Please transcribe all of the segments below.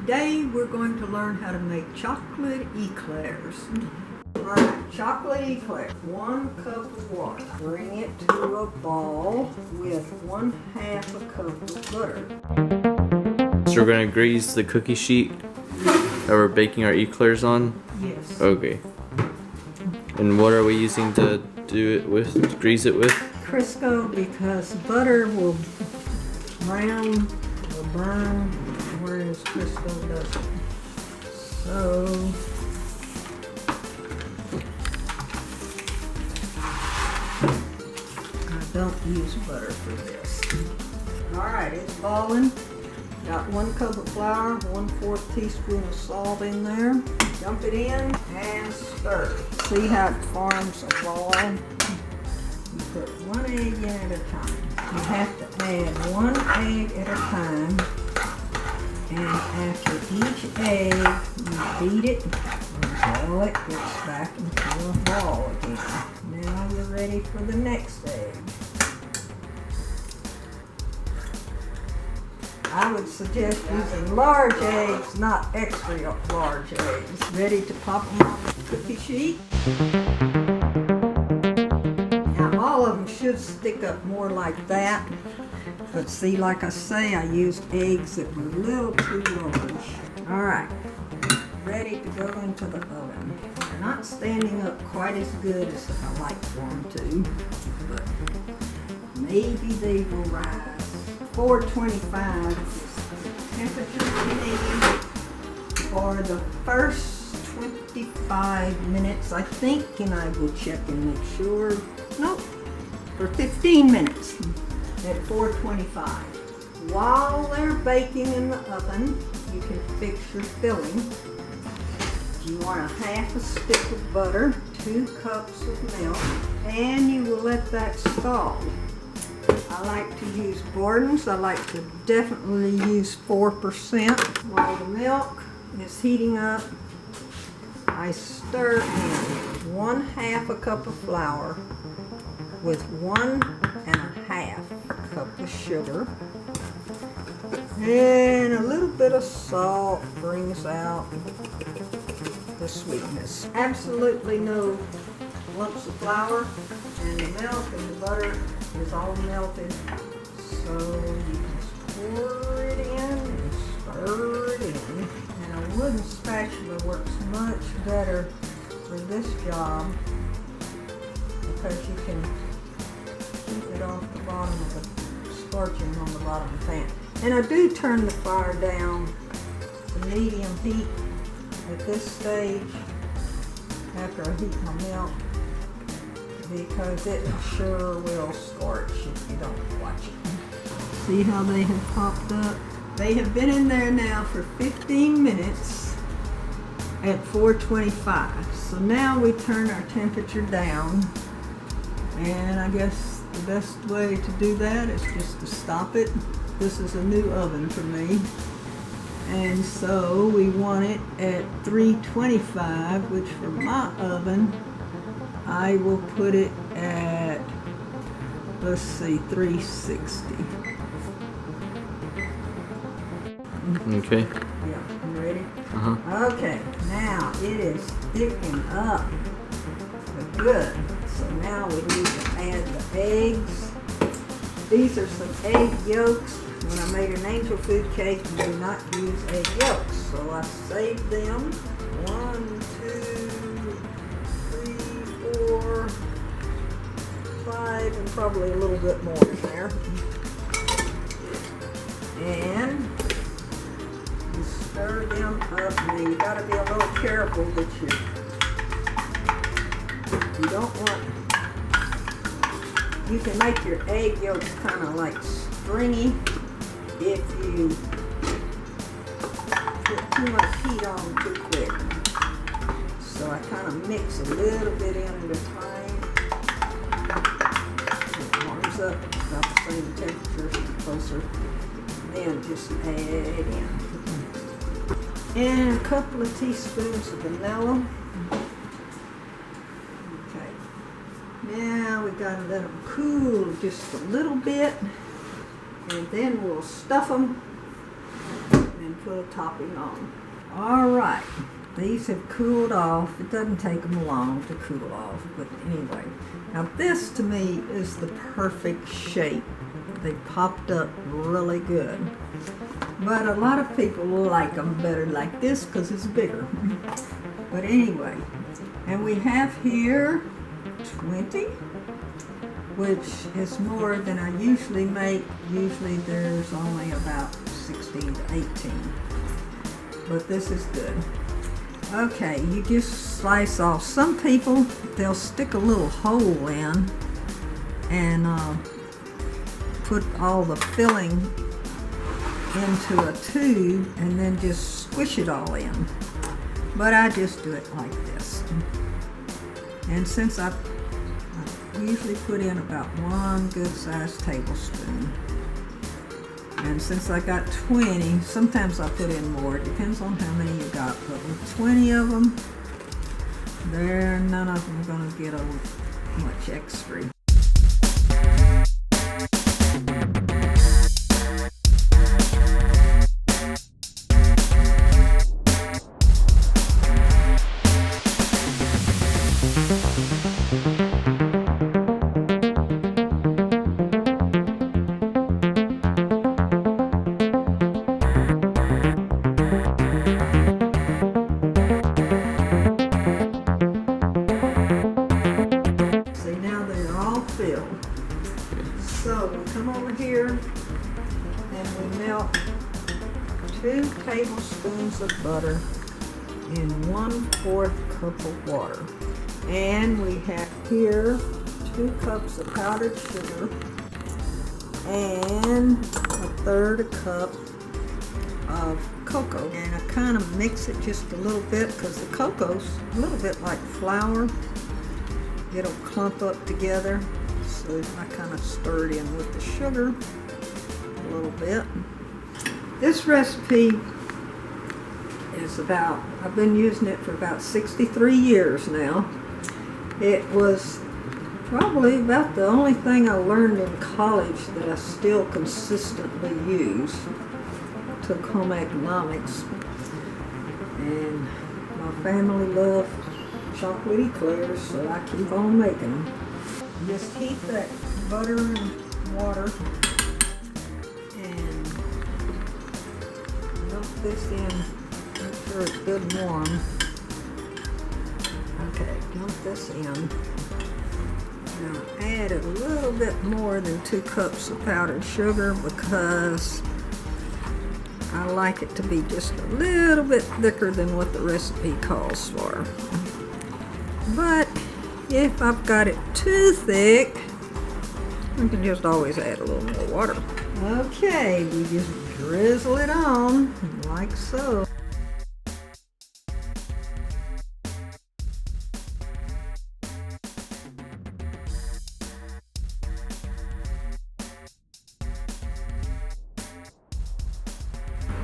Today we're going to learn how to make chocolate eclairs. Alright, chocolate eclair. 1 cup of water. Bring it to a ball with 1/2 a cup of butter. So we're going to grease the cookie sheet that we're baking our eclairs on? Yes. Okay. And what are we using to do it with, grease it with? Crisco, because butter will brown, will burn, whereas Crisco doesn't. So, I don't use butter for this. Alright, it's boiling. Got 1 cup of flour, 1/4 teaspoon of salt in there. Dump it in and stir. See how it forms a ball? You put 1 egg in at a time. You have to add 1 egg at a time. And after each egg, you beat it until it gets back into a ball again. Now you're ready for the next egg. I would suggest using large eggs, not extra large eggs. Ready to pop them on the cookie sheet. Now all of them should stick up more like that. But see, like I say, I used eggs that were a little too large. Alright, ready to go into the oven. They're not standing up quite as good as I like them to, but maybe they will rise. 425 is the temperature we need for the first 25 minutes, I think, and I will check and make sure. Nope, for 15 minutes at 425. While they're baking in the oven, you can fix your filling. You want 1/2 stick of butter, 2 cups of milk, and you will let that scald. I like to use Borden's. I like to definitely use 4%. While the milk is heating up, I stir in 1/2 a cup of flour with 1½ cup of sugar. And a little bit of salt brings out the sweetness. Absolutely no lumps of flour, and the milk and the butter is all melted, so you just pour it in and stir it in. And a wooden spatula works much better for this job because you can keep it off the bottom of the scorching on the bottom of the pan. And I do turn the fire down to medium heat at this stage after I heat my milk, because it sure will scorch if you don't watch it. See how they have popped up? They have been in there now for 15 minutes at 425. So now we turn our temperature down, and I guess the best way to do that is just to stop it. This is a new oven for me, and so we want it at 325, which for my oven I will put it at, let's see, 360. Okay. Yeah, you ready? Uh-huh. Okay, now it is thickening up. Good. So now we need to add the eggs. These are some egg yolks. When I made an angel food cake, you do not use egg yolks, so I saved them. 1, 2, 3, 4, 5, and probably a little bit more in there. And you stir them up. Now you got to be a little careful that you don't want. You can make your egg yolks kind of like stringy if you put too much heat on them too quick. So I kind of mix a little bit in at a time. It warms up about the same temperature, closer. Then just add it in. And a couple of teaspoons of vanilla. Now we gotta let them cool just a little bit, and then we'll stuff them and put a topping on. All right, these have cooled off. It doesn't take them long to cool off, but anyway. Now this to me is the perfect shape. They popped up really good. But a lot of people like them better like this because it's bigger. But anyway, and we have here 20, which is more than I usually make. Usually there's only about 16 to 18. But this is good. Okay, you just slice off. Some people, they'll stick a little hole in and put all the filling into a tube and then just squish it all in. But I just do it like this. And since I usually put in about 1 good sized tablespoon. And since I got 20, sometimes I put in more. It depends on how many you got. But with 20 of them, none of them are going to get much extra. So we come over here and we melt 2 tablespoons of butter in 1/4 cup of water. And we have here 2 cups of powdered sugar and 1/3 cup of cocoa. And I kind of mix it just a little bit because the cocoa's a little bit like flour. It'll clump up together. So I kind of stir it in with the sugar a little bit. This recipe is I've been using it for about 63 years now. It was probably about the only thing I learned in college that I still consistently use. I took home economics, and my family loved chocolate eclairs, so I keep on making them. Just heat that butter and water and dump this in. Make sure it's good and warm. Okay, dump this in. Now add a little bit more than 2 cups of powdered sugar because I like it to be just a little bit thicker than what the recipe calls for. But if I've got it too thick, I can just always add a little more water. Okay, we just drizzle it on like so.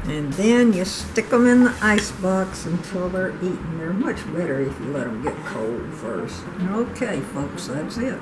And then you stick them in the ice box until they're eaten. They're much better if you let them get cold first. Okay, folks, that's it.